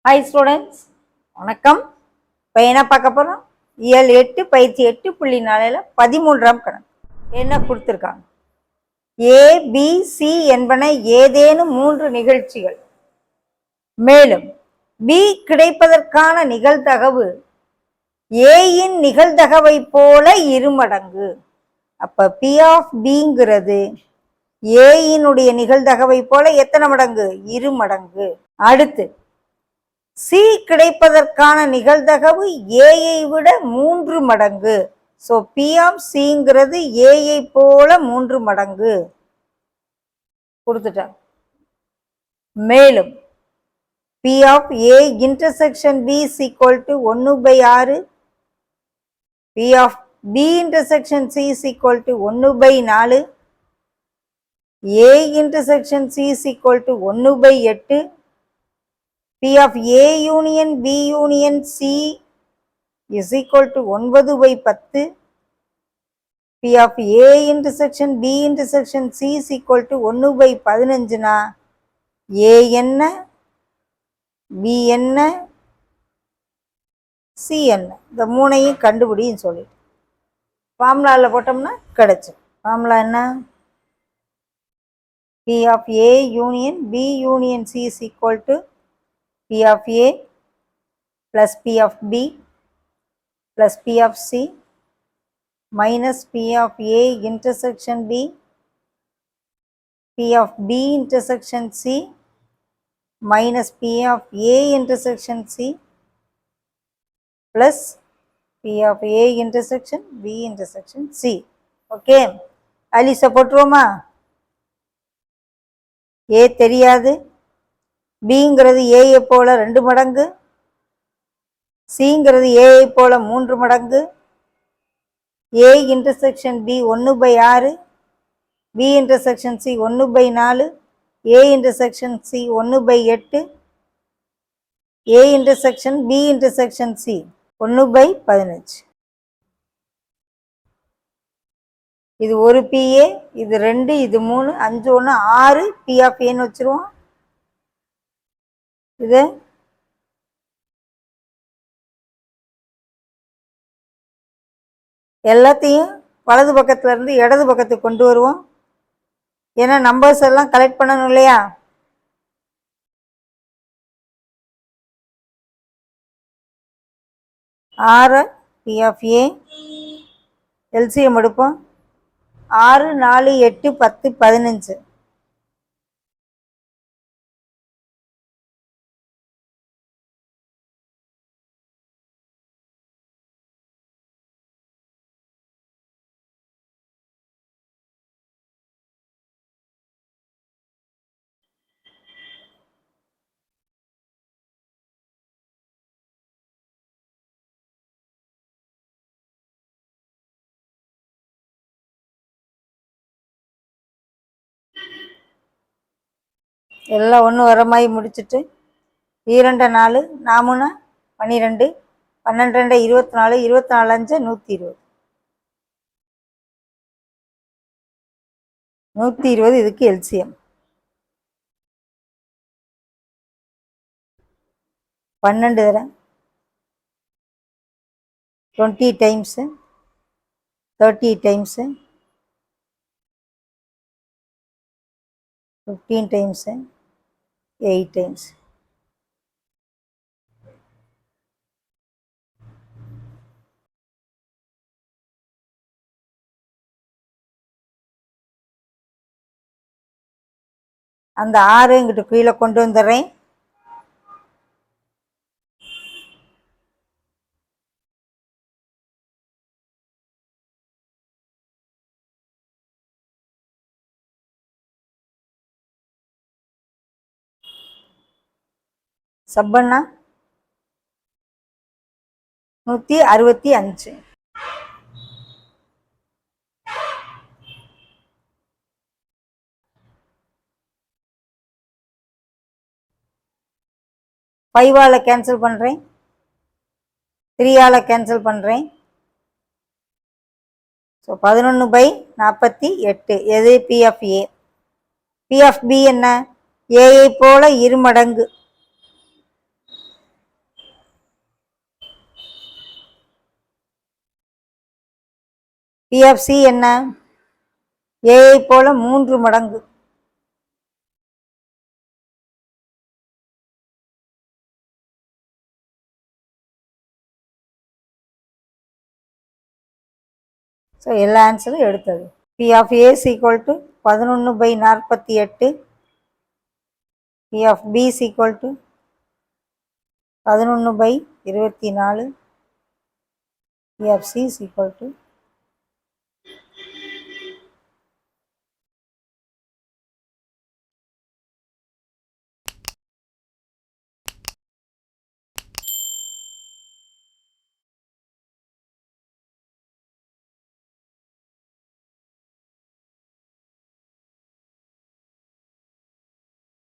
Hi students, வணக்கம். இப்போ என்ன பார்க்க போகிறோம்? இயல் 8 பயிற்சி 8.4 13ஆம் கணக்கு. என்ன கொடுத்துருக்காங்க? ABC என்பன ஏதேனும் 3 நிகழ்ச்சிகள். மேலும் B கிடைப்பதற்கான நிகழ்தகவு Aயின் நிகழ்தகவை போல 2 மடங்கு. அப்ப P of Bங்கிறது Aயினுடைய நிகழ்தகவை போல எத்தனை மடங்கு? 2 மடங்கு. அடுத்து C கிடைப்பதற்கான நிகழ்தகவு Aயை விட 3 மடங்கு. ஸோ P of Cங்கிறது Aயை போல 3 மடங்கு கொடுத்துட்டேன். மேலும் P of A intersection B is equal to 1/6. P of B intersection C is equal to 1/4. A intersection C is equal to 1/8. P of A union B union C is equal to 9/10. P of A intersection B intersection C is equal to 1/15. னா A என்ன, B என்ன, C என்ன, இந்த மூணையும் கண்டுபிடின்னு சொல்லிட்டு ஃபார்முலாவில் போட்டோம்னா கிடைச்சு. ஃபார்முலா என்ன? P of A union B union C is equal to P of A plus P of B plus P of C minus P of A intersection B, P of B intersection C minus P of A intersection C plus P of A intersection B intersection C. Okay, அலிசா போட்டுருவோமா? A தெரியாது, Bங்கிறது Aயை போல 2 மடங்கு, Cங்கிறது Aயை போல 3 மடங்கு, A intersection B 1/6, B intersection C 1/4, A intersection C 1/8, A intersection B intersection C 1/15. இது ஒரு PA, இது 2, இது 3, 5 1 6 P of Aன்னு வச்சிருவோம். இது எல்லாத்தையும் வலது பக்கத்துல இருந்து இடது பக்கத்துக்கு கொண்டு வருவோம். ஏன்னா நம்பர்ஸ் எல்லாம் கலெக்ட் பண்ணணும் இல்லையா? ஆறு P of A எல்சிஎம் எடுப்போம். 6 4 8 10 15. எல்லாம் ஒன்று வர மாதிரி முடிச்சுட்டு 2 4 4 12 12 24 24 5 120 120. இதுக்கு எல்சிஎம் 12 தரேன், 20 டைம்ஸு 30 டைம்ஸு 15 டைம்ஸு 8 டைம்ஸ். அந்த 6 இங்கிட்ட கீழே கொண்டு வந்துடுறேன். சப்பண்ணா 165. ஃபைவால் கேன்சல் பண்ணுறேன், 3ஆல் கேன்சல் பண்ணுறேன். ஸோ 11/48. எது? P of A. P of B என்ன? ஏஐ போல இருமடங்கு. பி ஆஃப் சி என்ன? ஏஐ போல 3 மடங்கு. ஸோ எல்லா ஆன்சரும் எடுத்தது. P of A equal to 11/48. P of B equal to 11/24. P of C equal to